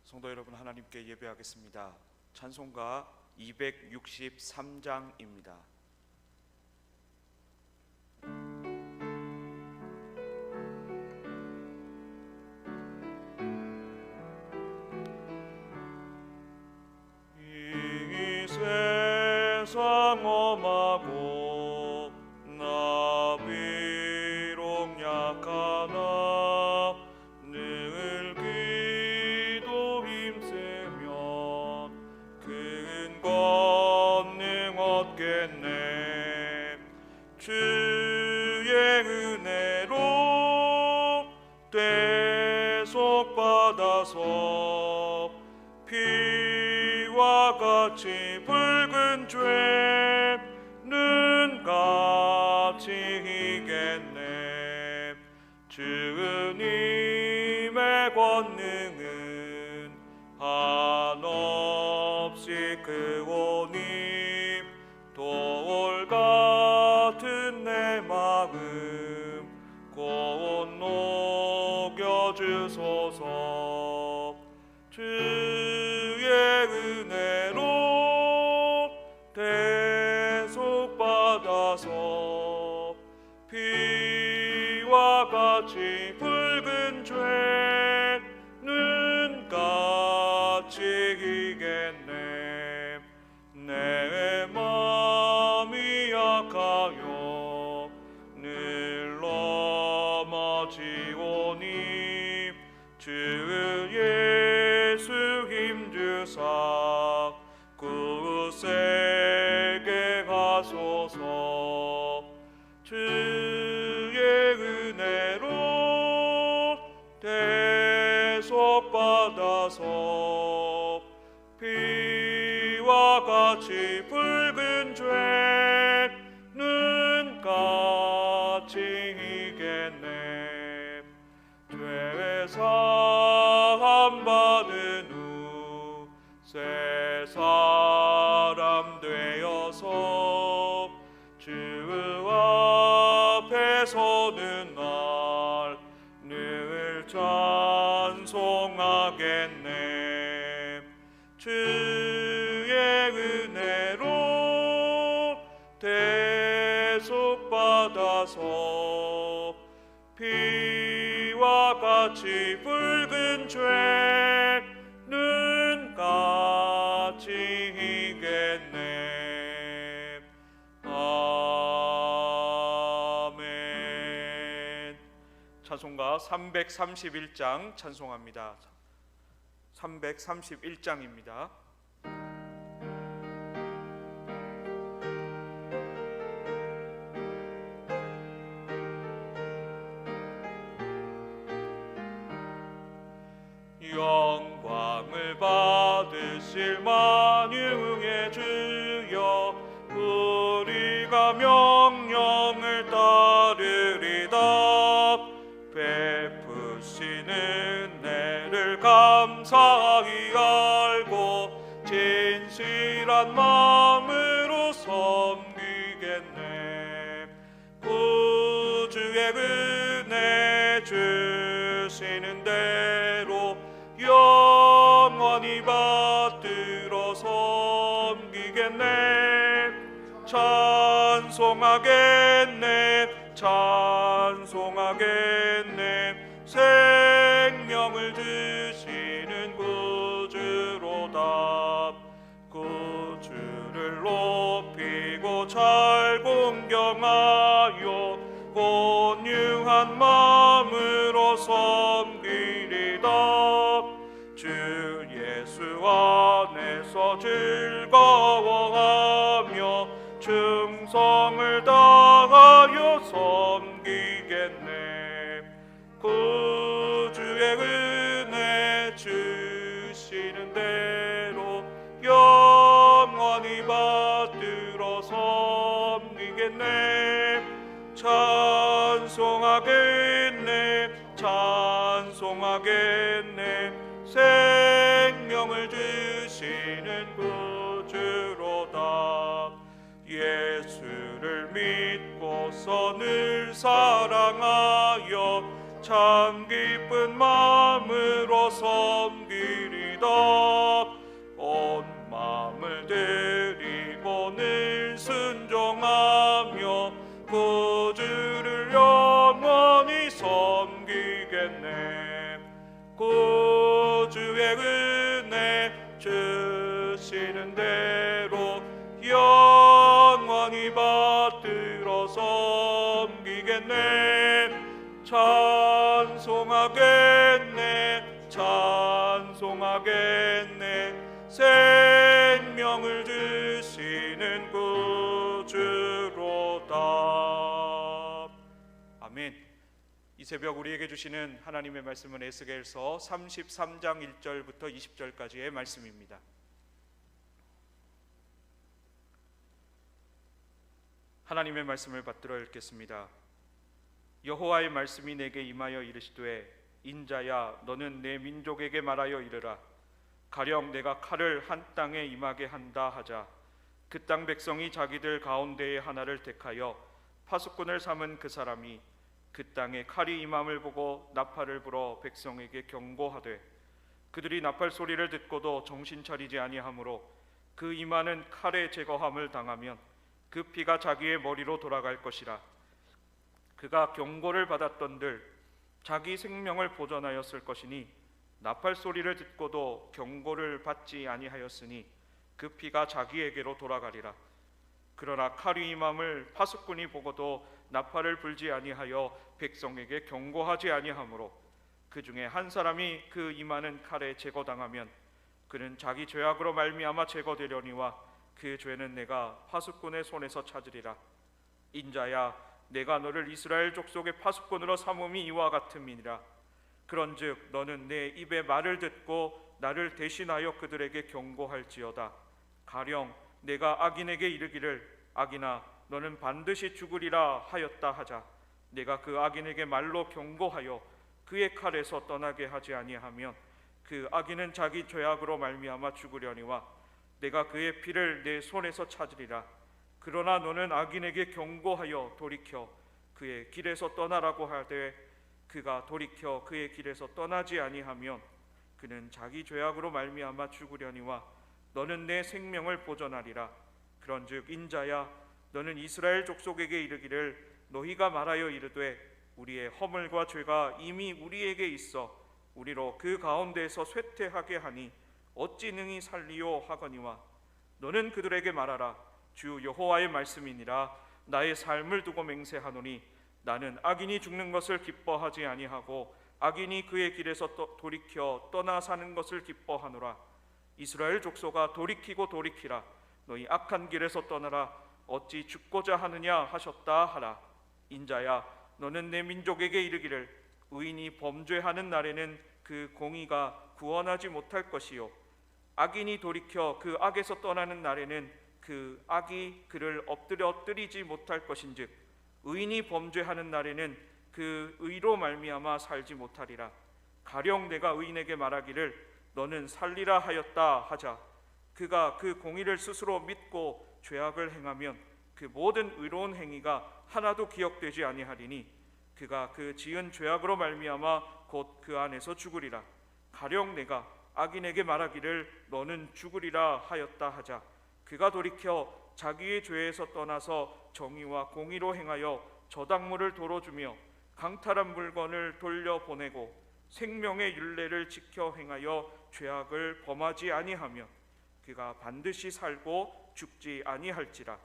성도 여러분, 하나님께 예배하겠습니다. 찬송가 263장입니다. 이 세상 험하고 나 비록 약하나 늘 기도 힘쓰면 큰 권능 얻겠네. 주의 은혜로 대속받아서 피와 같이 붉은 죄는 같이 이겠네. 주님의 권능은 한없이 크오니 돌 같은 내 마음 곧 녹여주소서. 주의 은혜로 대속받아서 피와 같이 붉은 죄는 같이 이겠네. 내 마음이 약하여 늘 넘어지오니 주 예수 힘주사 굳세게 하소서. 주의 은혜로 대속받아서 피와 같이 붉은 죄는 같이 이겠네. 죄 사함 받은 후 새 사람 되어서 주 앞에 서는 날 늘 찬송하겠네. 주의 은혜로 대속받아서 피와 같이 붉은 죄는 같이 이겠네. 아멘. 찬송가 331장 찬송합니다. 331장입니다. 영광을 받으실 만유의 주여, 우리가 명령을 따르리다. 베푸시는 은혜를 감사히 알고 진실한 마음으로 섬기겠네. 구주의 은혜 주시는 대로 영원히 받들어 섬기겠네. 찬송하겠네, 찬송하겠네. 생명을 주시는 구주로다. 구주를 높이고 잘 공경하여 온유한 마음으로 섬기리다. 주 예수 안에서 즐거워하며 충성을 다하여 섬기겠네. 구주의 은혜 주시는 대로 영원히 받들어 섬기겠네. 찬송하겠네, 찬송하겠네. 생명을 주시는 구주로다. 예수를 믿고서 늘 사랑하여 참 기쁜 마음으로 섬기리다. 온 마음을 드리고 늘 순종하며 구주를 영원히 섬기겠네. 구주의 은혜 주시는 대로 영원히 받들어 섬기겠네. 찬송하겠네, 찬송하겠네. 생명을 주시는 구주로다. 아멘. 이 새벽 우리에게 주시는 하나님의 말씀은 에스겔서 33장 1절부터 20절까지의 말씀입니다. 하나님의 말씀을 받들어 읽겠습니다. 여호와의 말씀이 내게 임하여 이르시되, 인자야, 너는 내 민족에게 말하여 이르라. 가령 내가 칼을 한 땅에 임하게 한다 하자. 그 땅 백성이 자기들 가운데에 하나를 택하여 파수꾼을 삼은 그 사람이 그 땅에 칼이 임함을 보고 나팔을 불어 백성에게 경고하되, 그들이 나팔 소리를 듣고도 정신 차리지 아니하므로 그 임하는 칼의 제거함을 당하면 그 피가 자기의 머리로 돌아갈 것이라. 그가 경고를 받았던들 자기 생명을 보전하였을 것이니, 나팔 소리를 듣고도 경고를 받지 아니하였으니 그 피가 자기에게로 돌아가리라. 그러나 칼이 임함을 파수꾼이 보고도 나팔을 불지 아니하여 백성에게 경고하지 아니하므로 그 중에 한 사람이 그 임하는 칼에 제거당하면 그는 자기 죄악으로 말미암아 제거되려니와 그 죄는 내가 파수꾼의 손에서 찾으리라. 인자야, 내가 너를 이스라엘 족속의 파수꾼으로 삼음이 이와 같음이니라. 그런즉 너는 내 입의 말을 듣고 나를 대신하여 그들에게 경고할지어다. 가령 내가 악인에게 이르기를, 악인아, 너는 반드시 죽으리라 하였다 하자. 내가 그 악인에게 말로 경고하여 그의 칼에서 떠나게 하지 아니하면 그 악인은 자기 죄악으로 말미암아 죽으려니와 내가 그의 피를 내 손에서 찾으리라. 그러나 너는 악인에게 경고하여 돌이켜 그의 길에서 떠나라고 하되 그가 돌이켜 그의 길에서 떠나지 아니하면 그는 자기 죄악으로 말미암아 죽으려니와 너는 내 생명을 보전하리라. 그런즉 인자야, 너는 이스라엘 족속에게 이르기를, 너희가 말하여 이르되 우리의 허물과 죄가 이미 우리에게 있어 우리로 그 가운데에서 쇠퇴하게 하니 어찌 능히 살리요 하거니와 너는 그들에게 말하라. 주 여호와의 말씀이니라. 나의 삶을 두고 맹세하노니 나는 악인이 죽는 것을 기뻐하지 아니하고 악인이 그의 길에서 돌이켜 떠나 사는 것을 기뻐하노라. 이스라엘 족속아, 돌이키고 돌이키라. 너희 악한 길에서 떠나라. 어찌 죽고자 하느냐 하셨다 하라. 인자야, 너는 내 민족에게 이르기를, 의인이 범죄하는 날에는 그 공의가 구원하지 못할 것이요 악인이 돌이켜 그 악에서 떠나는 날에는 그 악이 그를 엎드리지 못할 것인즉 의인이 범죄하는 날에는 그 의로 말미암아 살지 못하리라. 가령 내가 의인에게 말하기를 너는 살리라 하였다 하자. 그가 그 공의를 스스로 믿고 죄악을 행하면 그 모든 의로운 행위가 하나도 기억되지 아니하리니 그가 그 지은 죄악으로 말미암아 곧 그 안에서 죽으리라. 가령 내가 악인에게 말하기를 너는 죽으리라 하였다 하자. 그가 돌이켜 자기의 죄에서 떠나서 정의와 공의로 행하여 저당물을 도로 주며 강탈한 물건을 돌려보내고 생명의 율례를 지켜 행하여 죄악을 범하지 아니하며 그가 반드시 살고 죽지 아니할지라.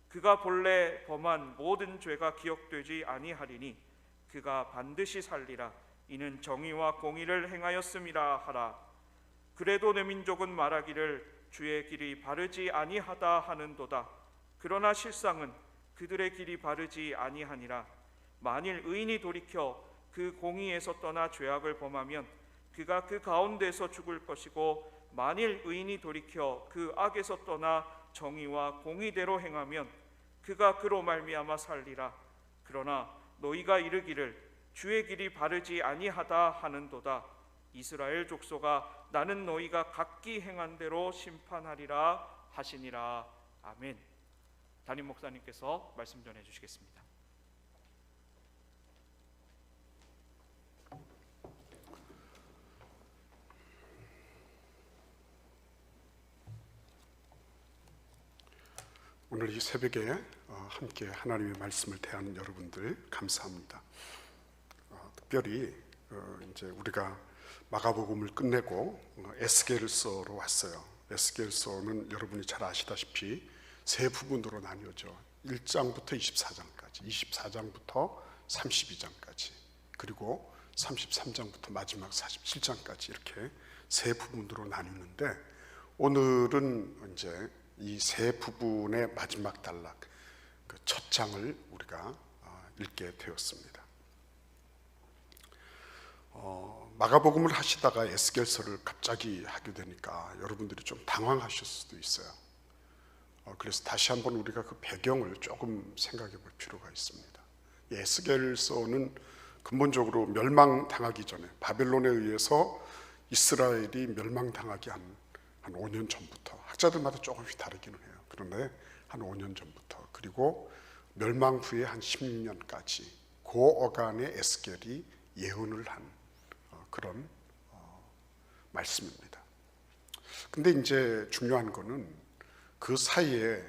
그가 본래 범한 모든 죄가 기억되지 아니하리니 그가 반드시 살리라. 이는 정의와 공의를 행하였음이라 하라. 그래도 내 민족은 말하기를 주의 길이 바르지 아니하다 하는도다. 그러나 실상은 그들의 길이 바르지 아니하니라. 만일 의인이 돌이켜 그 공의에서 떠나 죄악을 범하면 그가 그 가운데서 죽을 것이고 만일 의인이 돌이켜 그 악에서 떠나 정의와 공의대로 행하면 그가 그로 말미암아 살리라. 그러나 너희가 이르기를 주의 길이 바르지 아니하다 하는도다. 이스라엘 족속아, 나는 너희가 각기 행한 대로 심판하리라 하시니라. 아멘. 담임 목사님께서 말씀 전해 주시겠습니다. 오늘 이 새벽에 함께 하나님의 말씀을 대하는 여러분들 감사합니다. 특별히 이제 우리가 마가복음을 끝내고 에스겔서로 왔어요. 에스겔서는 여러분이 잘 아시다시피 세 부분으로 나뉘어져 1장부터 24장까지, 24장부터 32장까지, 그리고 33장부터 마지막 47장까지 이렇게 세 부분으로 나뉘는데, 오늘은 이제 이 세 부분의 마지막 단락, 그 첫 장을 우리가 읽게 되었습니다. 마가복음을 하시다가 에스겔서를 갑자기 하게 되니까 여러분들이 좀 당황하실 수도 있어요. 그래서 다시 한번 우리가 그 배경을 조금 생각해 볼 필요가 있습니다. 이 에스겔서는 근본적으로 멸망당하기 전에, 바벨론에 의해서 이스라엘이 멸망당하기 한 5년 전부터, 학자들마다 조금씩 다르기는 해요. 그런데 한 5년 전부터, 그리고 멸망 후에 한 10년까지 그 어간에 에스겔이 예언을 한 그런 말씀입니다. 근데 이제 중요한 거는 그 사이에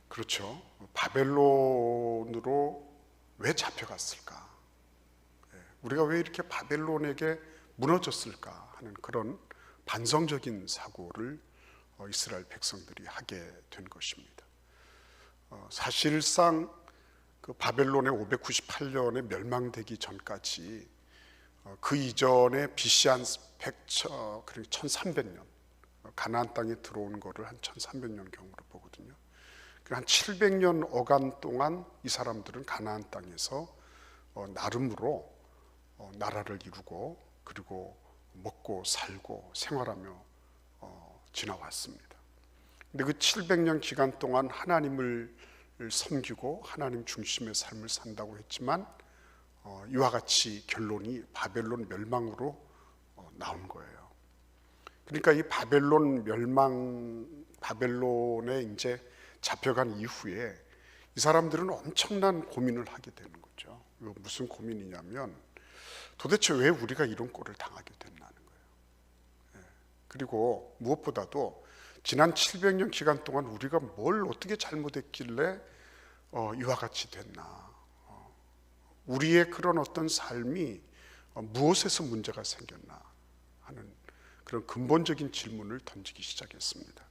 그렇죠, 바벨론으로 왜 잡혀갔을까? 우리가 왜 이렇게 바벨론에게 무너졌을까 하는 그런 반성적인 사고를 이스라엘 백성들이 하게 된 것입니다. 사실상 그 바벨론의 598년에 멸망되기 전까지, 그 이전에 BC 한 1300년, 가나안 땅에 들어온 거를 한 1300년 경으로 보거든요. 한 700년 어간 동안 이 사람들은 가나안 땅에서 나름으로 나라를 이루고, 그리고 먹고 살고 생활하며 지나왔습니다. 근데 그 700년 기간 동안 하나님을 섬기고 하나님 중심의 삶을 산다고 했지만, 이와 같이 결론이 바벨론 멸망으로 나온 거예요. 그러니까 이 바벨론에 이제 잡혀간 이후에 이 사람들은 엄청난 고민을 하게 되는 거죠. 이거 무슨 고민이냐면, 도대체 왜 우리가 이런 꼴을 당하게 됐나는 거예요. 그리고 무엇보다도 지난 700년 기간 동안 우리가 뭘 어떻게 잘못했길래 이와 같이 됐나, 우리의 그런 어떤 삶이 무엇에서 문제가 생겼나 하는 그런 근본적인 질문을 던지기 시작했습니다.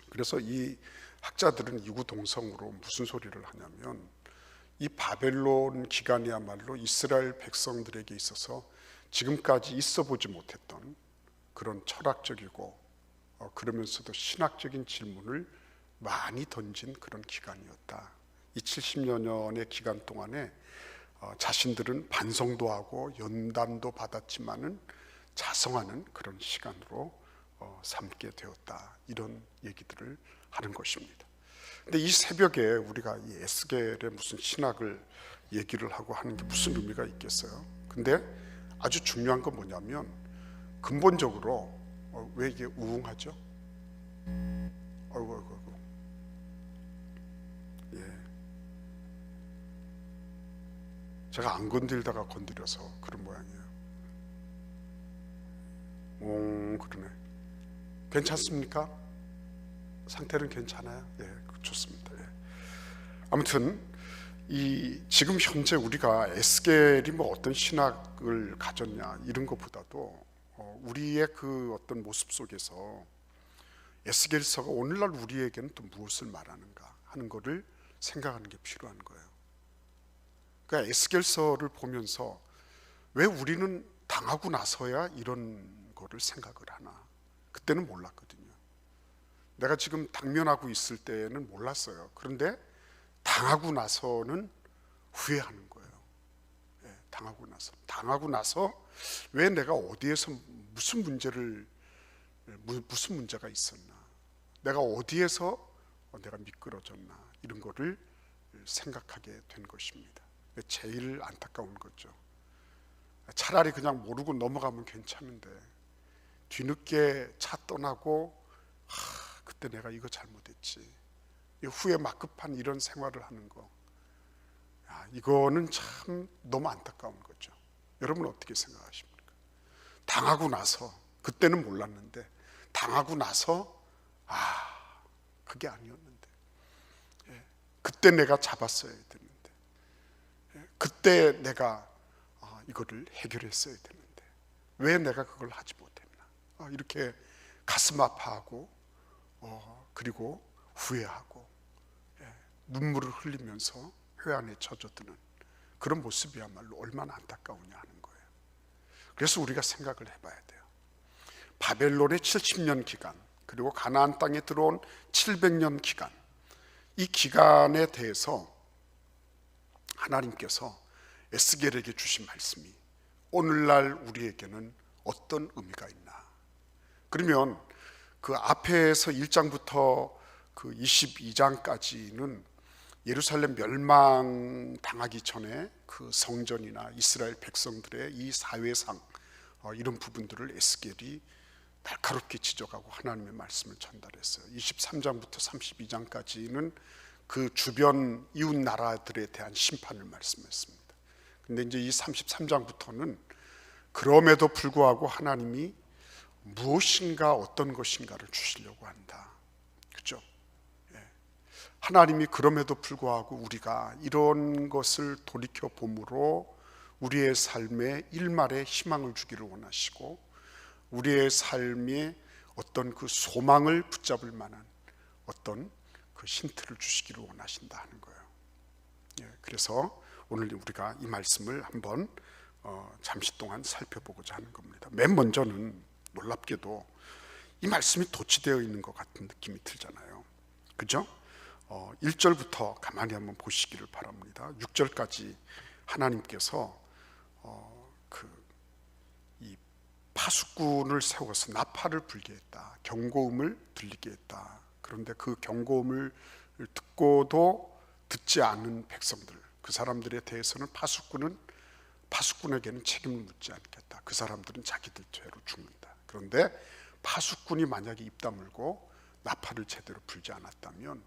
그래서 이 학자들은 이구동성으로 무슨 소리를 하냐면, 이 바벨론 기간이야말로 이스라엘 백성들에게 있어서 지금까지 있어 보지 못했던 그런 철학적이고 그러면서도 신학적인 질문을 많이 던진 그런 기간이었다. 이 70여 년의 기간 동안에 자신들은 반성도 하고 연단도 받았지만은 자성하는 그런 시간으로 삼게 되었다. 이런 얘기들을 하는 것입니다. 근데 이 새벽에 우리가 이 에스겔의 무슨 신학을 얘기를 하고 하는 게 무슨 의미가 있겠어요? 근데 아주 중요한 건 뭐냐면, 근본적으로 왜 이게 우웅하죠? 아이고. 제가 안 건들다가 건드려서 그런 모양이에요. 그러네. 괜찮습니까? 상태는 괜찮아요? 예, 좋습니다. 예. 아무튼 지금 현재 우리가 에스겔이 뭐 어떤 신학을 가졌냐 이런 것보다도 우리의 그 어떤 모습 속에서 에스겔서가 오늘날 우리에게는 또 무엇을 말하는가 하는 것을 생각하는 게 필요한 거예요. 그러니까 에스겔서를 보면서 왜 우리는 당하고 나서야 이런 거를 생각을 하나, 그때는 몰랐거든요. 내가 지금 당면하고 있을 때는 몰랐어요. 그런데 당하고 나서는 후회하는 거예요. 당하고 나서 왜 내가 어디에서 무슨 문제가 있었나, 내가 어디에서 내가 미끄러졌나, 이런 거를 생각하게 된 것입니다. 제일 안타까운 거죠. 차라리 그냥 모르고 넘어가면 괜찮은데 뒤늦게 차 떠나고 그때 내가 이거 잘못했지, 후에 막 급한 이런 생활을 하는 거, 이거는 참 너무 안타까운 거죠. 여러분 어떻게 생각하십니까? 당하고 나서, 그때는 몰랐는데 당하고 나서 그게 아니었는데, 그때 내가 잡았어야 되는데, 그때 내가 이거를 해결했어야 되는데 왜 내가 그걸 하지 못했나, 이렇게 가슴 아파하고 그리고 후회하고 눈물을 흘리면서 회한에 젖어드는 그런 모습이야말로 얼마나 안타까우냐 하는 거예요. 그래서 우리가 생각을 해봐야 돼요. 바벨론의 70년 기간, 그리고 가나안 땅에 들어온 700년 기간, 이 기간에 대해서 하나님께서 에스겔에게 주신 말씀이 오늘날 우리에게는 어떤 의미가 있나. 그러면 그 앞에서 1장부터 그 22장까지는 예루살렘 멸망당하기 전에 그 성전이나 이스라엘 백성들의 이 사회상, 이런 부분들을 에스겔이 날카롭게 지적하고 하나님의 말씀을 전달했어요. 23장부터 32장까지는 그 주변 이웃 나라들에 대한 심판을 말씀했습니다. 근데 이제 이 33장부터는 그럼에도 불구하고 하나님이 무엇인가 어떤 것인가를 주시려고 한다. 그죠? 하나님이 그럼에도 불구하고 우리가 이런 것을 돌이켜 봄으로 우리의 삶에 일말의 희망을 주기를 원하시고 우리의 삶에 어떤 그 소망을 붙잡을 만한 어떤 그 힌트를 주시기를 원하신다 하는 거예요. 그래서 오늘 우리가 이 말씀을 한번 잠시 동안 살펴보고자 하는 겁니다. 맨 먼저는 놀랍게도 이 말씀이 도취되어 있는 것 같은 느낌이 들잖아요. 그죠? 1절부터 가만히 한번 보시기를 바랍니다. 6절까지 하나님께서 이 파수꾼을 세워서 나팔을 불게 했다. 경고음을 들리게 했다. 그런데 그 경고음을 듣고도 듣지 않은 백성들, 그 사람들에 대해서는 파수꾼에게는 책임을 묻지 않겠다. 그 사람들은 자기들 죄로 죽는다. 그런데 파수꾼이 만약에 입 다물고 나팔을 제대로 불지 않았다면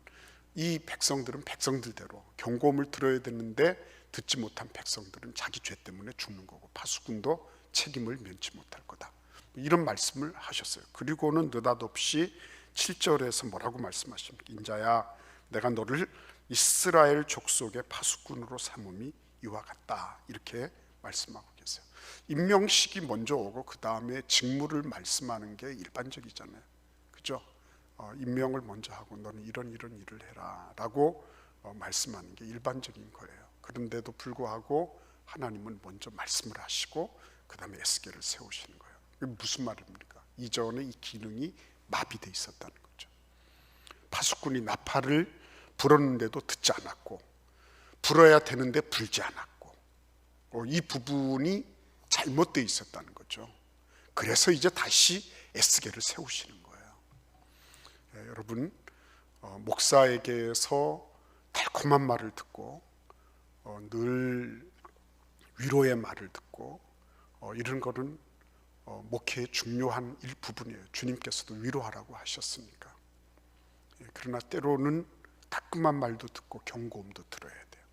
이 백성들은 백성들대로 경고음을 들어야 되는데 듣지 못한 백성들은 자기 죄 때문에 죽는 거고 파수꾼도 책임을 면치 못할 거다. 이런 말씀을 하셨어요. 그리고는 느닷없이 7절에서 뭐라고 말씀하십니까? 인자야, 내가 너를 이스라엘 족속의 파수꾼으로 삼음이 이와 같다. 이렇게 말씀하고 계세요. 임명식이 먼저 오고 그 다음에 직무를 말씀하는 게 일반적이잖아요. 그죠? 임명을 먼저 하고 너는 이런 일을 해라 라고 말씀하는 게 일반적인 거예요. 그런데도 불구하고 하나님은 먼저 말씀을 하시고 그 다음에 에스겔을 세우시는 거예요. 이게 무슨 말입니까? 이전에 이 기능이 마비돼 있었다는 거죠. 파수꾼이 나팔을 불었는데도 듣지 않았고 불어야 되는데 불지 않았고 이 부분이 잘못되어 있었다는 거죠. 그래서 이제 다시 에스겔을 세우시는 거예요. 여러분, 목사에게서 달콤한 말을 듣고 늘 위로의 말을 듣고 이런 거는 목회의 중요한 일부분이에요. 주님께서도 위로하라고 하셨으니까. 그러나 때로는 따끔한 말도 듣고 경고음도 들어야 돼요.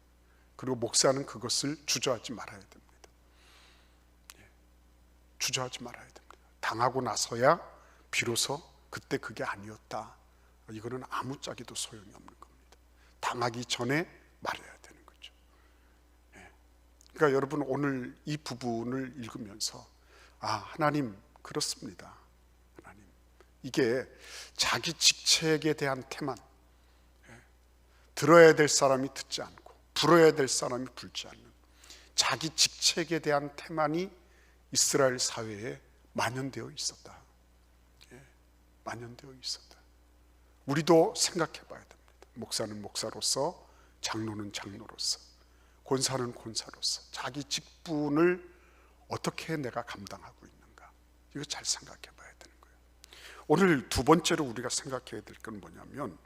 그리고 목사는 그것을 주저하지 말아야 됩니다. 주저하지 말아야 됩니다. 당하고 나서야 비로소 그때 그게 아니었다. 이거는 아무짝에도 소용이 없는 겁니다. 당하기 전에 말해야 되는 거죠. 그러니까 여러분 오늘 이 부분을 읽으면서 하나님 그렇습니다. 하나님 이게 자기 직책에 대한 태만, 들어야 될 사람이 듣지 않고 불어야 될 사람이 불지 않는 자기 직책에 대한 태만이 이스라엘 사회에 만연되어 있었다. 만연되어 있었다. 우리도 생각해 봐야 됩니다. 목사는 목사로서, 장로는 장로로서, 권사는 권사로서 자기 직분을 어떻게 내가 감당하고 있는가, 이거 잘 생각해 봐야 되는 거예요. 오늘 두 번째로 우리가 생각해야 될 건 뭐냐면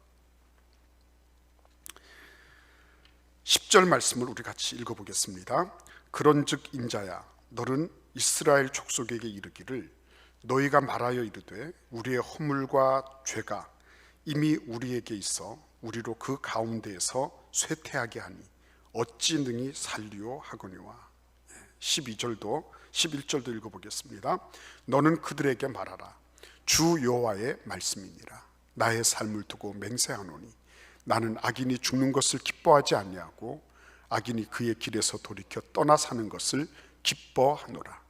10절 말씀을 우리 같이 읽어보겠습니다. 그런즉 인자야, 너는 이스라엘 족속에게 이르기를 너희가 말하여 이르되 우리의 허물과 죄가 이미 우리에게 있어 우리로 그 가운데에서 쇠퇴하게 하니 어찌 능히 살리오 하거니와. 11절도 읽어보겠습니다. 너는 그들에게 말하라. 주 여호와의 말씀이니라. 나의 삶을 두고 맹세하노니 나는 악인이 죽는 것을 기뻐하지 아니하고 악인이 그의 길에서 돌이켜 떠나 사는 것을 기뻐하노라.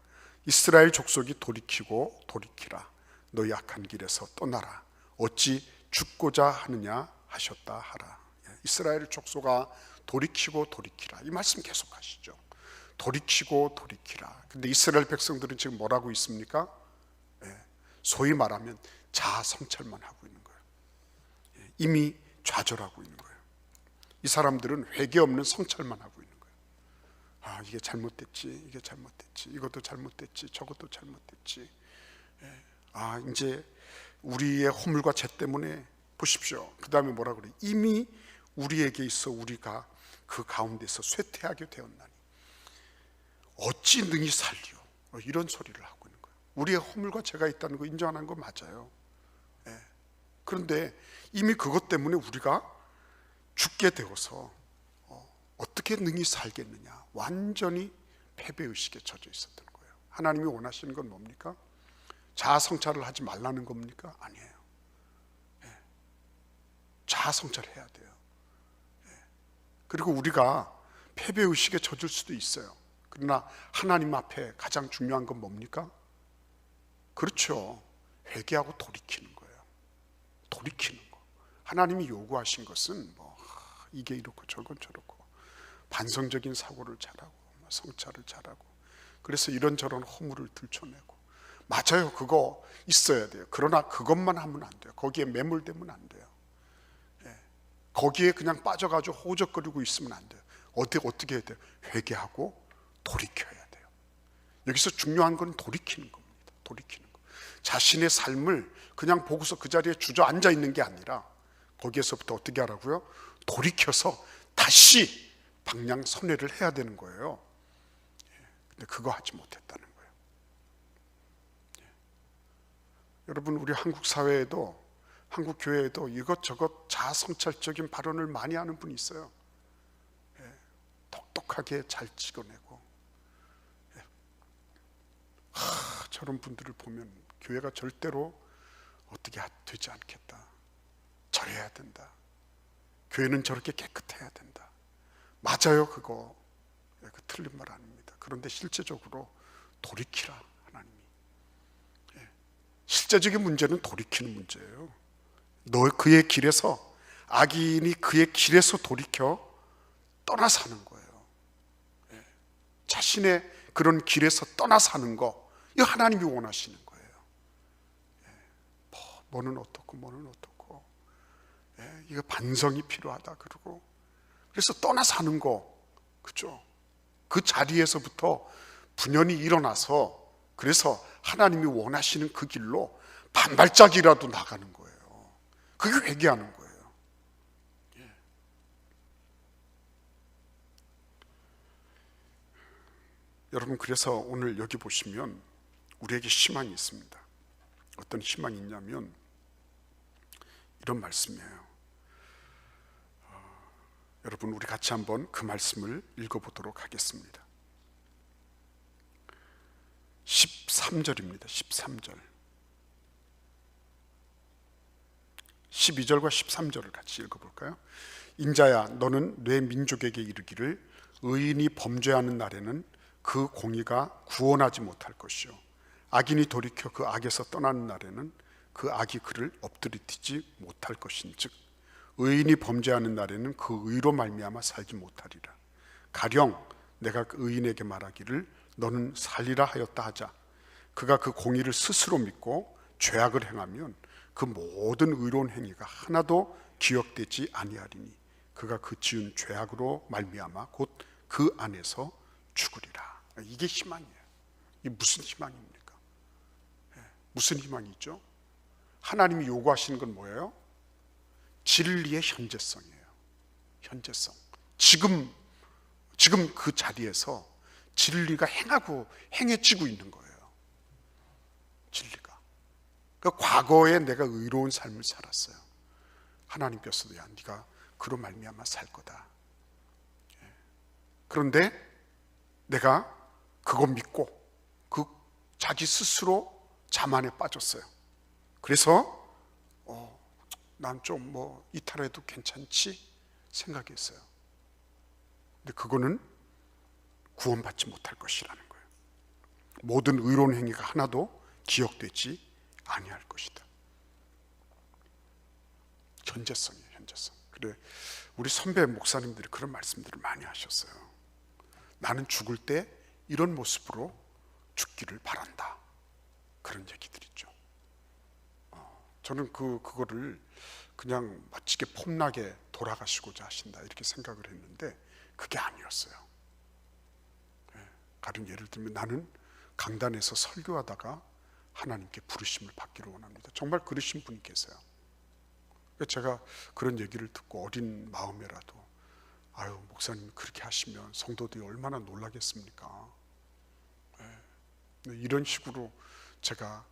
이스라엘 족속이 돌이키고 돌이키라. 너희 악한 길에서 떠나라. 어찌 죽고자 하느냐 하셨다 하라. 이스라엘 족속아 돌이키고 돌이키라. 이 말씀 계속 하시죠. 돌이키고 돌이키라. 근데 이스라엘 백성들은 지금 뭐라고 있습니까? 소위 말하면 자아 성찰만 하고 있는 거예요. 이미 좌절하고 있는 거예요. 이 사람들은 회개 없는 성찰만 하고 있는 거예요. 아, 이게 잘못됐지, 이게 잘못됐지, 이것도 잘못됐지, 저것도 잘못됐지. 아, 이제 우리의 허물과 죄 때문에 보십시오. 그 다음에 뭐라 그래? 이미 우리에게 있어 우리가 그 가운데서 쇠퇴하게 되었나니 어찌 능히 살리오? 이런 소리를 하고 있는 거예요. 우리의 허물과 죄가 있다는 거 인정하는 거 맞아요. 그런데 이미 그것 때문에 우리가 죽게 되어서 어떻게 능히 살겠느냐, 완전히 패배의식에 젖어 있었던 거예요. 하나님이 원하시는 건 뭡니까? 자아성찰을 하지 말라는 겁니까? 아니에요. 자아성찰해야 돼요. 그리고 우리가 패배의식에 젖을 수도 있어요. 그러나 하나님 앞에 가장 중요한 건 뭡니까? 그렇죠. 회개하고 돌이키는 거예요. 돌이키는 거. 하나님이 요구하신 것은 이게 이렇고 저건 저렇고 반성적인 사고를 잘하고 성찰을 잘하고 그래서 이런저런 허물을 들춰내고 맞아요. 그거 있어야 돼요. 그러나 그것만 하면 안 돼요. 거기에 매몰되면 안 돼요. 거기에 그냥 빠져가지고 호적거리고 있으면 안 돼요. 어떻게 해야 돼요? 회개하고 돌이켜야 돼요. 여기서 중요한 건 돌이키는 겁니다. 돌이키는 거. 자신의 삶을 그냥 보고서 그 자리에 주저앉아 있는 게 아니라 거기에서부터 어떻게 하라고요? 돌이켜서 다시 방향 선회를 해야 되는 거예요. 근데 그거 하지 못했다는 거예요. 여러분, 우리 한국 사회에도 한국 교회에도 이것저것 자아성찰적인 발언을 많이 하는 분이 있어요. 똑똑하게 잘 찍어내고 저런 분들을 보면 교회가 절대로 어떻게 되지 않겠다. 저래야 된다. 교회는 저렇게 깨끗해야 된다. 맞아요, 그거. 그 틀린 말 아닙니다. 그런데 실제적으로 돌이키라, 하나님이. 실제적인 문제는 돌이키는 문제예요. 그의 길에서, 악인이 그의 길에서 돌이켜 떠나 사는 거예요. 자신의 그런 길에서 떠나 사는 거, 이거 하나님이 원하시는 거예요. 뭐는 어떻고 뭐는 어떻고, 이거 반성이 필요하다 그러고, 그래서 떠나 사는 거, 그죠? 그 자리에서부터 분연히 일어나서 그래서 하나님이 원하시는 그 길로 반발짝이라도 나가는 거예요. 그게 회개하는 거예요. 여러분, 그래서 오늘 여기 보시면 우리에게 희망이 있습니다. 어떤 희망이 있냐면 이런 말씀이에요. 여러분, 우리 같이 한번 그 말씀을 읽어보도록 하겠습니다. 13절입니다. 13절. 12절과 13절을 같이 읽어볼까요? 인자야, 너는 내 민족에게 이르기를 의인이 범죄하는 날에는 그 공의가 구원하지 못할 것이요 악인이 돌이켜 그 악에서 떠나는 날에는 그 악이 그를 엎드리지 못할 것인즉 의인이 범죄하는 날에는 그 의로 말미암아 살지 못하리라. 가령 내가 그 의인에게 말하기를 너는 살리라 하였다 하자. 그가 그 공의를 스스로 믿고 죄악을 행하면 그 모든 의로운 행위가 하나도 기억되지 아니하리니 그가 그 지은 죄악으로 말미암아 곧 그 안에서 죽으리라. 이게 희망이에요. 이게 무슨 희망입니까? 무슨 희망이 있죠? 하나님이 요구하시는 건 뭐예요? 진리의 현재성이에요. 현재성. 지금 그 자리에서 진리가 행해지고 있는 거예요. 진리가. 그러니까 과거에 내가 의로운 삶을 살았어요. 하나님께서도 야, 네가 그로 말미암아 살 거다. 그런데 내가 그거 믿고 그 자기 스스로 자만에 빠졌어요. 그래서 난 좀 뭐 이탈해도 괜찮지 생각했어요. 근데 그거는 구원받지 못할 것이라는 거예요. 모든 의로운 행위가 하나도 기억되지 아니할 것이다. 현재성이에요, 현재성. 그래, 우리 선배 목사님들이 그런 말씀들을 많이 하셨어요. 나는 죽을 때 이런 모습으로 죽기를 바란다. 그런 얘기들 있죠. 저는 그거를 그냥 멋지게 폼나게 돌아가시고자 하신다 이렇게 생각을 했는데 그게 아니었어요. 다른 예를 들면 나는 강단에서 설교하다가 하나님께 부르심을 받기를 원합니다. 정말 그러신 분이 계세요. 제가 그런 얘기를 듣고 어린 마음에라도 아유 목사님 그렇게 하시면 성도들이 얼마나 놀라겠습니까? 이런 식으로 제가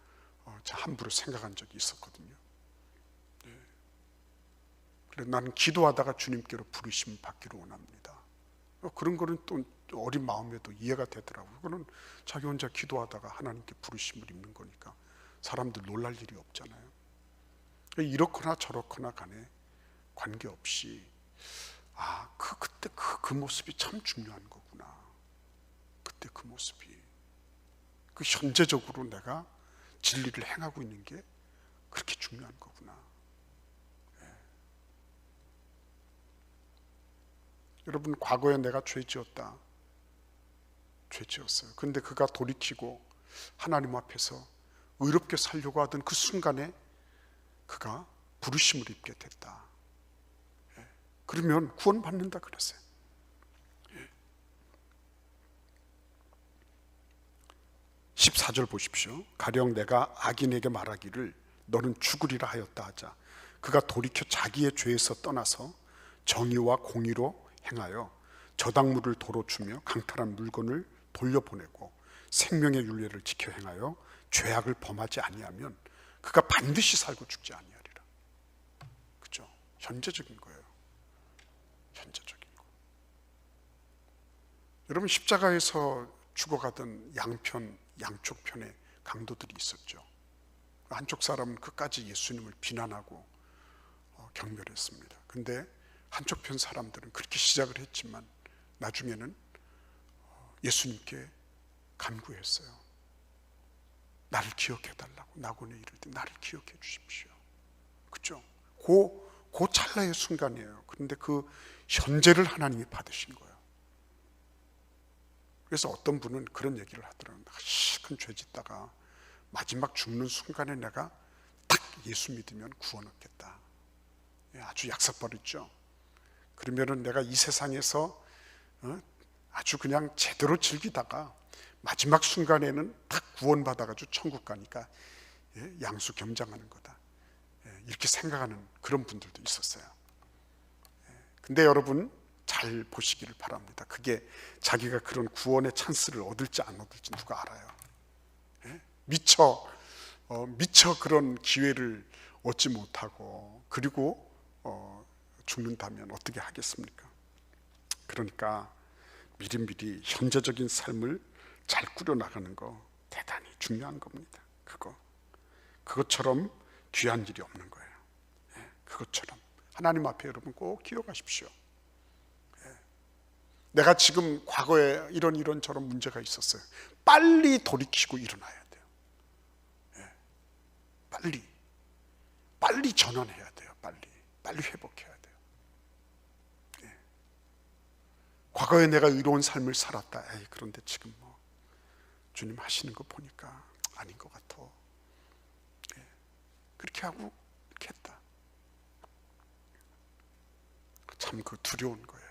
함부로 생각한 적이 있었거든요. 그래 나는 기도하다가 주님께로 부르심을 받기를 원합니다. 그런 거는 또 어린 마음에도 이해가 되더라고요. 그거는 자기 혼자 기도하다가 하나님께 부르심을 입는 거니까 사람들 놀랄 일이 없잖아요. 이렇거나 저렇거나 간에 관계없이 그때 그 모습이 참 중요한 거구나. 그때 그 모습이 그 현재적으로 내가 진리를 행하고 있는 게 그렇게 중요한 거구나. 여러분 과거에 내가 죄 지었다. 죄 지었어요. 근데 그가 돌이키고 하나님 앞에서 의롭게 살려고 하던 그 순간에 그가 부르심을 입게 됐다. 그러면 구원받는다 그랬어요. 14절 보십시오. 가령 내가 악인에게 말하기를 너는 죽으리라 하였다 하자 그가 돌이켜 자기의 죄에서 떠나서 정의와 공의로 행하여 저당물을 도로 주며 강탈한 물건을 돌려보내고 생명의 율례를 지켜 행하여 죄악을 범하지 아니하면 그가 반드시 살고 죽지 아니하리라. 그죠? 현재적인 거예요. 현재적인 거. 여러분 십자가에서 죽어가던 양쪽 편에 강도들이 있었죠. 한쪽 사람은 끝까지 예수님을 비난하고 경멸했습니다. 근데 한쪽 편 사람들은 그렇게 시작을 했지만 나중에는 예수님께 간구했어요. 나를 기억해 달라고. 낙원에 이를 때 나를 기억해 주십시오. 그죠? 그 찰나의 순간이에요. 그런데 그 현재를 하나님이 받으신 거예요. 그래서 어떤 분은 그런 얘기를 하더라고요. 큰 죄 짓다가 마지막 죽는 순간에 내가 딱 예수 믿으면 구원 얻겠다. 아주 약삭버렸죠. 그러면은 내가 이 세상에서 아주 그냥 제대로 즐기다가 마지막 순간에는 딱 구원받아가지고 천국 가니까 양수겸장하는 거다. 이렇게 생각하는 그런 분들도 있었어요. 근데 여러분 잘 보시기를 바랍니다. 그게 자기가 그런 구원의 찬스를 얻을지 안 얻을지 누가 알아요. 미처 그런 기회를 얻지 못하고 그리고 죽는다면 어떻게 하겠습니까? 그러니까 미리미리 현재적인 삶을 잘 꾸려나가는 거 대단히 중요한 겁니다. 그것처럼 귀한 일이 없는 거예요. 그것처럼 하나님 앞에 여러분 꼭 기억하십시오. 내가 지금 과거에 이런 저런 문제가 있었어요. 빨리 돌이키고 일어나야 돼요. 빨리 전환해야 돼요. 빨리 회복해야 돼요. 과거에 내가 의로운 삶을 살았다. 그런데 지금 뭐 주님 하시는 거 보니까 아닌 것 같아. 그렇게 하고 이렇게 했다. 참 그 두려운 거예요.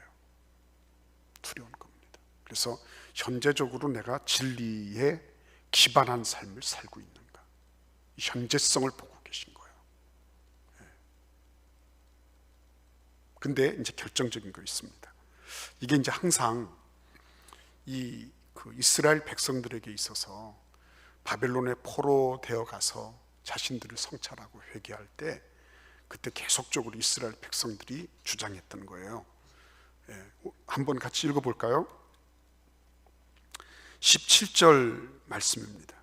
두려운 겁니다. 그래서 현재적으로 내가 진리에 기반한 삶을 살고 있는가, 현재성을 보고 계신 거예요. 근데 이제 결정적인 거 있습니다. 이게 이제 항상 그 이스라엘 백성들에게 있어서 바벨론에 포로되어 가서 자신들을 성찰하고 회개할 때 그때 계속적으로 이스라엘 백성들이 주장했던 거예요. 한번 같이 읽어볼까요? 17절 말씀입니다.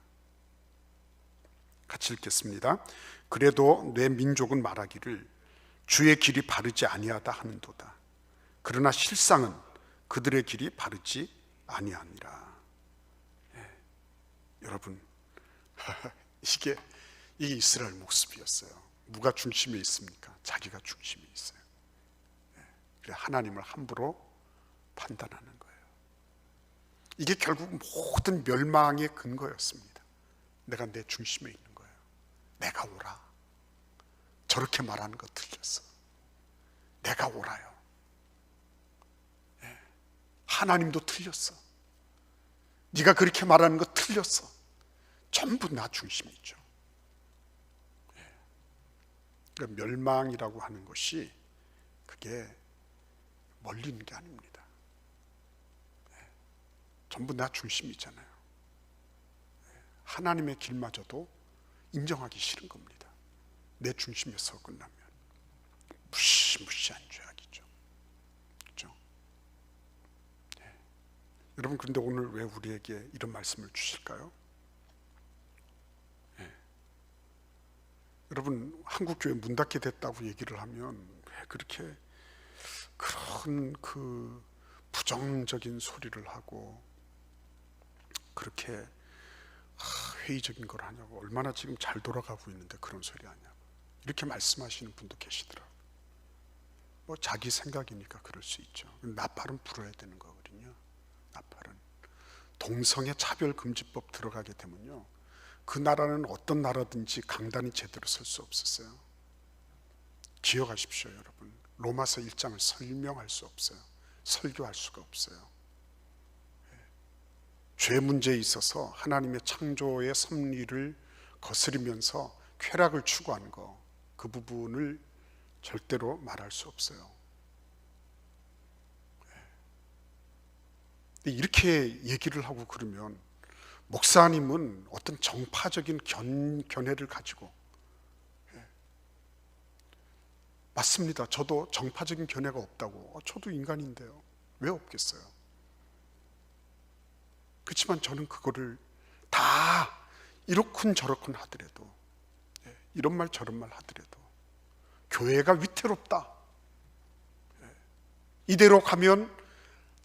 같이 읽겠습니다. 그래도 내 민족은 말하기를 주의 길이 바르지 아니하다 하는도다. 그러나 실상은 그들의 길이 바르지 아니하니라. 여러분, 이게 이스라엘 모습이었어요. 누가 중심에 있습니까? 자기가 중심에 있어요. 그래 하나님을 함부로 판단하는 거예요. 이게 결국 모든 멸망의 근거였습니다. 내가 내 중심에 있는 거예요. 내가 오라. 저렇게 말하는 거 틀렸어. 내가 오라요. 하나님도 틀렸어. 네가 그렇게 말하는 거 틀렸어. 전부 나 중심이죠. 그러니까 멸망이라고 하는 것이 그게 멀리 있는 게 아닙니다. 전부 나 중심이잖아요. 하나님의 길마저도 인정하기 싫은 겁니다. 내 중심에서 끝나면 무시무시한 죄악이죠. 그렇죠? 여러분, 그런데 오늘 왜 우리에게 이런 말씀을 주실까요? 여러분, 한국교회 문 닫게 됐다고 얘기를 하면 왜 그렇게 그런 그 부정적인 소리를 하고 그렇게 회의적인 걸 하냐고, 얼마나 지금 잘 돌아가고 있는데 그런 소리 하냐고 이렇게 말씀하시는 분도 계시더라고요. 뭐 자기 생각이니까 그럴 수 있죠. 나팔은 불어야 되는 거거든요. 나팔은 동성애 차별금지법 들어가게 되면요, 그 나라는 어떤 나라든지 강단이 제대로 설 수 없었어요. 기억하십시오, 여러분. 로마서 1장을 설명할 수 없어요. 설교할 수가 없어요. 죄 문제에 있어서 하나님의 창조의 섭리를 거스리면서 쾌락을 추구하는 거, 그 부분을 절대로 말할 수 없어요. 이렇게 얘기를 하고 그러면 목사님은 어떤 정파적인 견해를 가지고, 맞습니다. 저도 정파적인 견해가 없다고, 저도 인간인데요. 왜 없겠어요? 그렇지만 저는 그거를 다 이렇군 저렇군 하더라도, 이런 말 저런 말 하더라도 교회가 위태롭다, 이대로 가면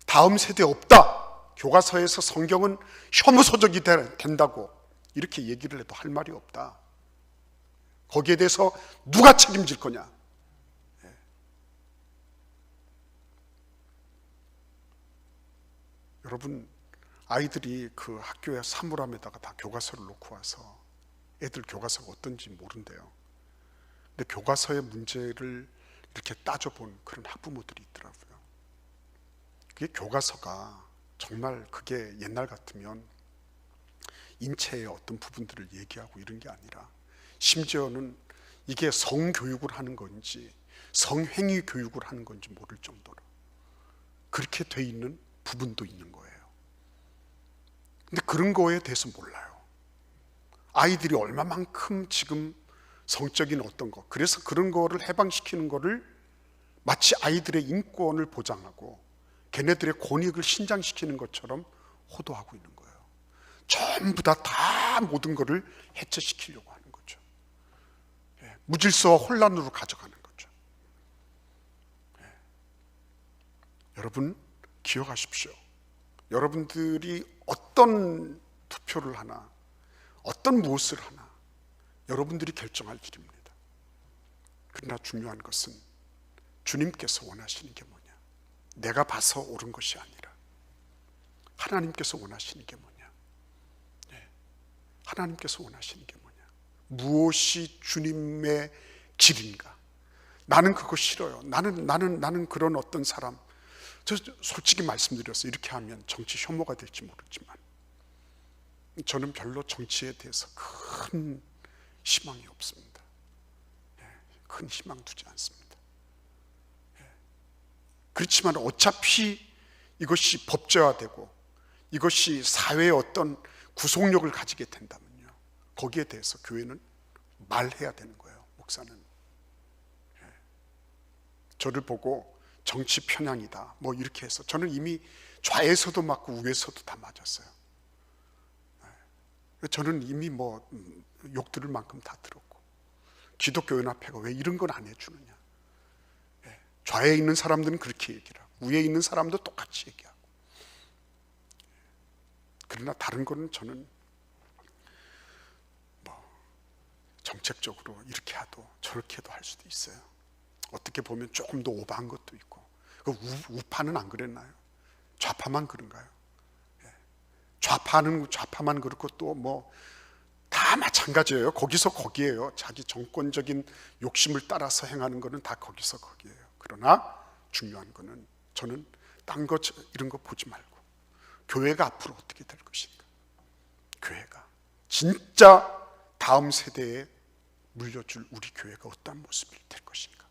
다음 세대 없다, 교과서에서 성경은 혐오서적이 된다고 이렇게 얘기를 해도 할 말이 없다. 거기에 대해서 누가 책임질 거냐? 여러분, 아이들이 그 학교에 사물함에다가 다 교과서를 놓고 와서 애들 교과서가 어떤지 모른대요. 근데 교과서의 문제를 이렇게 따져본 그런 학부모들이 있더라고요. 그게 교과서가 정말 그게 옛날 같으면 인체의 어떤 부분들을 얘기하고 이런 게 아니라, 심지어는 이게 성교육을 하는 건지 성행위 교육을 하는 건지 모를 정도로 그렇게 돼 있는 부분도 있는 거예요. 근데 그런 거에 대해서 몰라요. 아이들이 얼마만큼 지금 성적인 어떤 거, 그래서 그런 거를 해방시키는 거를 마치 아이들의 인권을 보장하고 걔네들의 권익을 신장시키는 것처럼 호도하고 있는 거예요. 전부 다 모든 거를 해체시키려고 하는 거죠. 무질서와 혼란으로 가져가는 거죠. 여러분, 기억하십시오. 여러분들이 어떤 투표를 하나, 어떤 무엇을 하나 여러분들이 결정할 길입니다. 그러나 중요한 것은 주님께서 원하시는 게 뭐냐, 내가 봐서 옳은 것이 아니라 하나님께서 원하시는 게 뭐냐, 하나님께서 원하시는 게 뭐냐, 무엇이 주님의 길인가. 나는 그거 싫어요. 나는 그런 어떤 사람, 저 솔직히 말씀드렸어요. 이렇게 하면 정치 혐오가 될지 모르지만 저는 별로 정치에 대해서 큰 희망이 없습니다. 큰 희망 두지 않습니다. 그렇지만 어차피 이것이 법제화되고 이것이 사회의 어떤 구속력을 가지게 된다면요, 거기에 대해서 교회는 말해야 되는 거예요. 목사는 저를 보고 정치 편향이다 뭐 이렇게 해서, 저는 이미 좌에서도 맞고 우에서도 다 맞았어요. 저는 이미 뭐 욕 들을 만큼 다 들었고, 기독교 연합회가 왜 이런 건 안 해주느냐, 아래에 있는 사람들은 그렇게 얘기를 하고 위에 있는 사람도 똑같이 얘기하고. 그러나 다른 거는 저는 정책적으로 이렇게 하도 저렇게 해도 할 수도 있어요. 어떻게 보면 조금 더 오버한 것도 있고. 그 우파는 안 그랬나요? 좌파만 그런가요? 좌파만 그렇고 또 뭐 다 마찬가지예요. 거기서 거기에요. 자기 정권적인 욕심을 따라서 행하는 거는 다 거기서 거기에요. 그러나 중요한 거는 저는 딴 거 이런 거 보지 말고 교회가 앞으로 어떻게 될 것인가. 교회가 진짜 다음 세대에 물려줄 우리 교회가 어떤 모습이 될 것인가.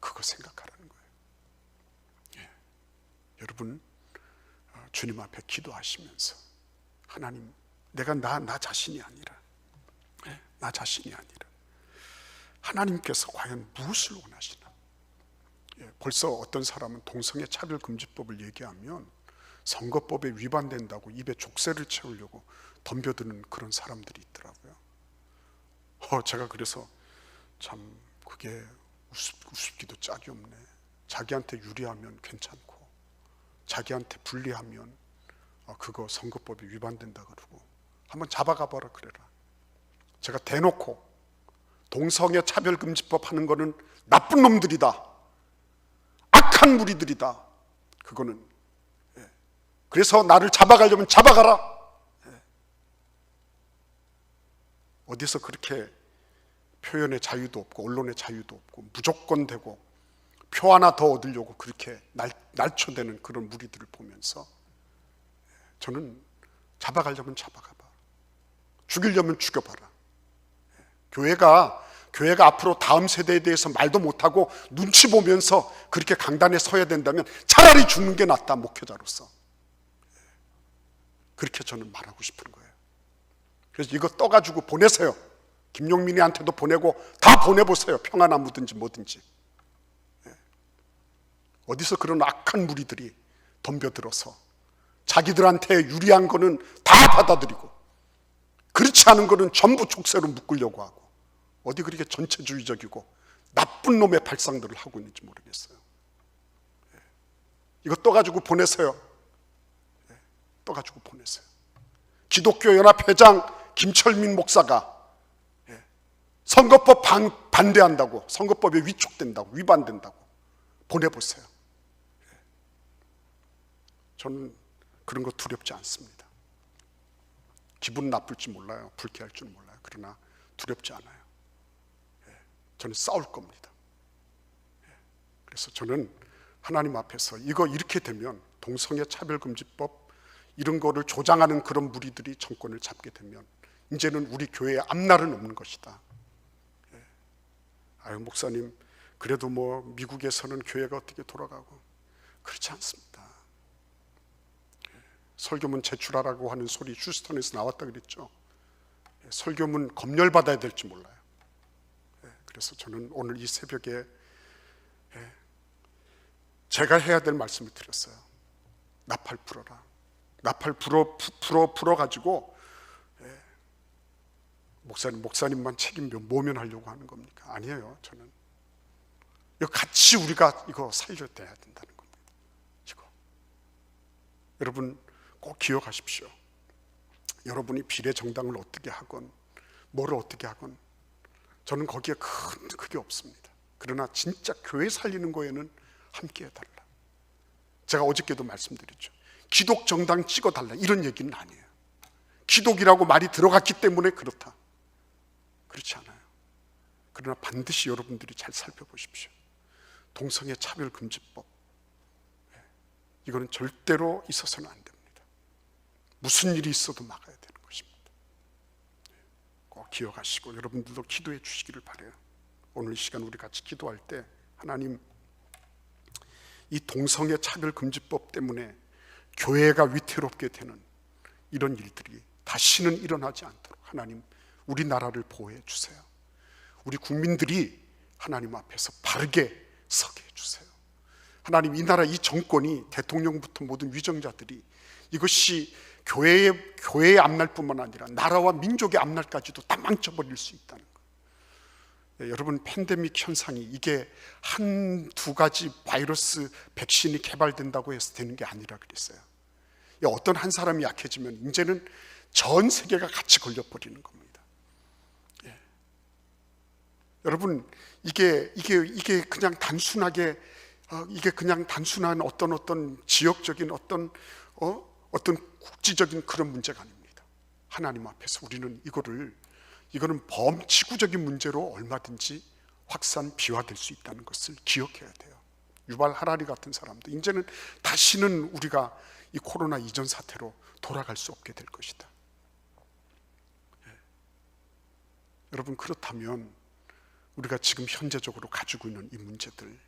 그거 생각하라는 거예요. 예. 여러분 주님 앞에 기도하시면서 하나님, 내가 나 자신이 아니라 나 자신이 아니라 하나님께서 과연 무엇을 원하시나. 벌써 어떤 사람은 동성애 차별금지법을 얘기하면 선거법에 위반된다고 입에 족쇄를 채우려고 덤벼드는 그런 사람들이 있더라고요. 제가 그래서 참 그게 우습기도 짝이 없네. 자기한테 유리하면 괜찮고 자기한테 불리하면 그거 선거법에 위반된다 그러고 한번 잡아가 봐라 그래라. 제가 대놓고 동성애 차별금지법 하는 거는 나쁜 놈들이다, 악한 무리들이다. 그거는 그래서 나를 잡아가려면 잡아가라. 어디서 그렇게 표현의 자유도 없고 언론의 자유도 없고 무조건 되고 표 하나 더 얻으려고 그렇게 날쳐대는 그런 무리들을 보면서 저는 잡아가려면 잡아가봐, 죽이려면 죽여봐라. 교회가 앞으로 다음 세대에 대해서 말도 못하고 눈치 보면서 그렇게 강단에 서야 된다면 차라리 죽는 게 낫다, 목회자로서. 그렇게 저는 말하고 싶은 거예요. 그래서 이거 떠가지고 보내세요. 김용민이한테도 보내고 다 보내보세요. 평안나무든지 뭐든지. 어디서 그런 악한 무리들이 덤벼들어서 자기들한테 유리한 거는 다 받아들이고 그렇지 않은 거는 전부 족쇄로 묶으려고 하고 어디 그렇게 전체주의적이고 나쁜 놈의 발상들을 하고 있는지 모르겠어요. 이거 떠가지고 보내세요. 떠가지고 보내세요. 기독교 연합 회장 김철민 목사가 선거법 반대한다고, 선거법에 위촉된다고, 위반된다고 보내보세요. 저는 그런 거 두렵지 않습니다. 기분 나쁠지 몰라요. 불쾌할 줄 몰라요. 그러나 두렵지 않아요. 저는 싸울 겁니다. 그래서 저는 하나님 앞에서 이거 이렇게 되면 동성애 차별금지법 이런 거를 조장하는 그런 무리들이 정권을 잡게 되면 이제는 우리 교회에 앞날은 없는 것이다. 아유 목사님, 그래도 뭐 미국에서는 교회가 어떻게 돌아가고 그렇지 않습니다. 설교문 제출하라고 하는 소리 휴스턴에서 나왔다 그랬죠. 설교문 검열받아야 될지 몰라요. 그래서 저는 오늘 이 새벽에 제가 해야 될 말씀을 드렸어요. 나팔 불어라. 나팔 불어가지고 목사님만 책임 모면하려고 하는 겁니까? 아니에요. 저는 이거 같이 우리가 이거 살려야 된다는 겁니다. 이거 여러분 꼭 기억하십시오. 여러분이 비례정당을 어떻게 하건 뭐를 어떻게 하건 저는 거기에 크게 없습니다. 그러나 진짜 교회 살리는 거에는 함께 해달라. 제가 어저께도 말씀드렸죠. 기독정당 찍어달라 이런 얘기는 아니에요. 기독이라고 말이 들어갔기 때문에 그렇다. 그렇지 않아요. 그러나 반드시 여러분들이 잘 살펴보십시오. 동성애 차별금지법 이거는 절대로 있어서는 안 됩니다. 무슨 일이 있어도 막아야 되는 것입니다. 꼭 기억하시고 여러분들도 기도해 주시기를 바라요. 오늘 이 시간 우리 같이 기도할 때 하나님, 이 동성애 차별금지법 때문에 교회가 위태롭게 되는 이런 일들이 다시는 일어나지 않도록 하나님 우리나라를 보호해 주세요. 우리 국민들이 하나님 앞에서 바르게 서게 해주세요. 하나님, 이 나라 이 정권이 대통령부터 모든 위정자들이 이것이 교회의 앞날뿐만 아니라 나라와 민족의 앞날까지도 다 망쳐버릴 수 있다는 것. 여러분, 팬데믹 현상이 이게 한두 가지 바이러스 백신이 개발된다고 해서 되는 게 아니라 그랬어요. 어떤 한 사람이 약해지면 이제는 전 세계가 같이 걸려버리는 겁니다. 여러분, 이게 그냥 단순하게 이게 그냥 단순한 어떤 지역적인 어떤 국지적인 그런 문제가 아닙니다. 하나님 앞에서 우리는 이거는 범지구적인 문제로 얼마든지 확산 비화될 수 있다는 것을 기억해야 돼요. 유발 하라리 같은 사람도 이제는 다시는 우리가 이 코로나 이전 사태로 돌아갈 수 없게 될 것이다. 여러분, 그렇다면 우리가 지금 현재적으로 가지고 있는 이 문제들,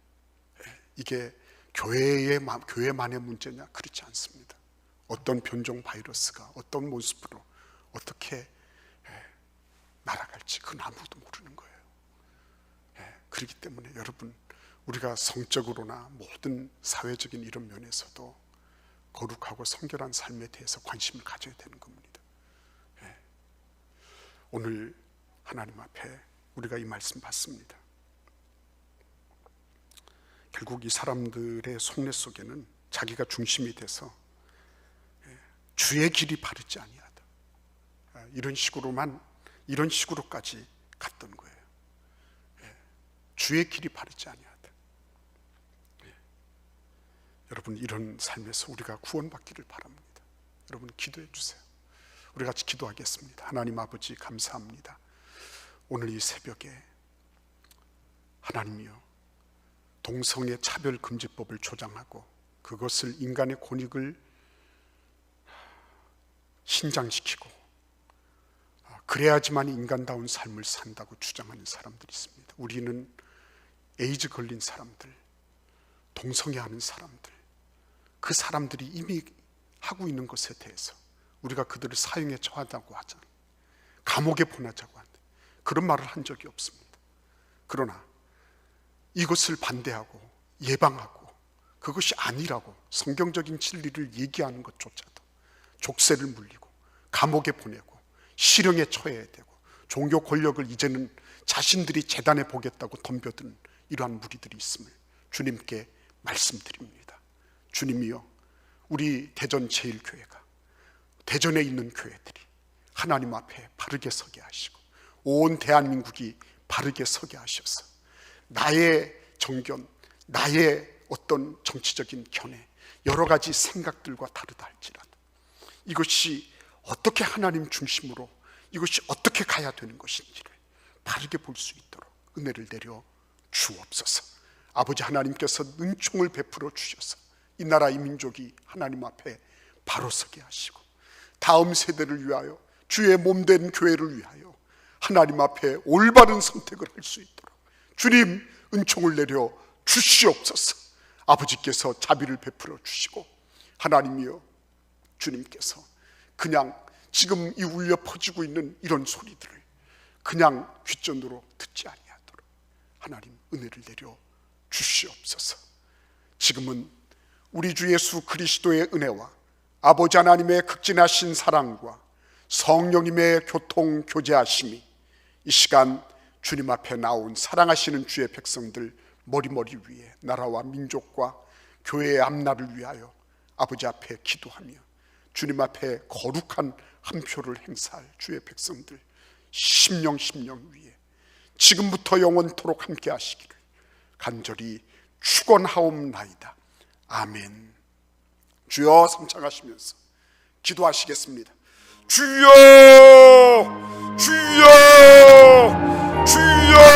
이게 교회만의 문제냐? 그렇지 않습니다. 어떤 변종 바이러스가 어떤 모습으로 어떻게 날아갈지 그건 아무도 모르는 거예요. 그렇기 때문에 여러분, 우리가 성적으로나 모든 사회적인 이런 면에서도 거룩하고 성결한 삶에 대해서 관심을 가져야 되는 겁니다. 오늘 하나님 앞에 우리가 이 말씀 받습니다. 결국 이 사람들의 속내 속에는 자기가 중심이 돼서 주의 길이 바르지 아니하다, 이런 식으로까지 갔던 거예요. 주의 길이 바르지 아니하다. 여러분, 이런 삶에서 우리가 구원받기를 바랍니다. 여러분, 기도해 주세요. 우리 같이 기도하겠습니다. 하나님 아버지, 감사합니다. 오늘 이 새벽에 하나님이여, 동성애 차별금지법을 조장하고 그것을 인간의 권익을 신장시키고 그래야지만 인간다운 삶을 산다고 주장하는 사람들이 있습니다. 우리는 에이즈 걸린 사람들, 동성애하는 사람들, 그 사람들이 이미 하고 있는 것에 대해서 우리가 그들을 사형에 처하자고 하잖아요. 감옥에 보내자고 한다. 그런 말을 한 적이 없습니다. 그러나 이것을 반대하고 예방하고 그것이 아니라고 성경적인 진리를 얘기하는 것조차도 족쇄를 물리고 감옥에 보내고 실형에 처해야 되고 종교 권력을 이제는 자신들이 재단해 보겠다고 덤벼든 이러한 무리들이 있음을 주님께 말씀드립니다. 주님이여, 우리 대전 제1교회가, 대전에 있는 교회들이 하나님 앞에 바르게 서게 하시고 온 대한민국이 바르게 서게 하셔서 나의 정견, 나의 어떤 정치적인 견해, 여러 가지 생각들과 다르다 할지라도 이것이 어떻게 하나님 중심으로 이것이 어떻게 가야 되는 것인지를 바르게 볼 수 있도록 은혜를 내려 주옵소서. 아버지 하나님께서 은총을 베풀어 주셔서 이 나라 이 민족이 하나님 앞에 바로 서게 하시고 다음 세대를 위하여 주의 몸된 교회를 위하여 하나님 앞에 올바른 선택을 할 수 있도록 주님 은총을 내려 주시옵소서. 아버지께서 자비를 베풀어 주시고 하나님이여, 주님께서 그냥 지금 이 울려 퍼지고 있는 이런 소리들을 그냥 귓전으로 듣지 아니하도록 하나님 은혜를 내려 주시옵소서. 지금은 우리 주 예수 그리스도의 은혜와 아버지 하나님의 극진하신 사랑과 성령님의 교통 교제하심이 이 시간 주님 앞에 나온 사랑하시는 주의 백성들 머리머리 위에 나라와 민족과 교회의 앞날을 위하여 아버지 앞에 기도하며 주님 앞에 거룩한 한 표를 행사할 주의 백성들 심령 위에 지금부터 영원토록 함께 하시기를 간절히 축원하옵나이다. 아멘. 주여 성창하시면서 기도하시겠습니다. 주여, 주여, 주여.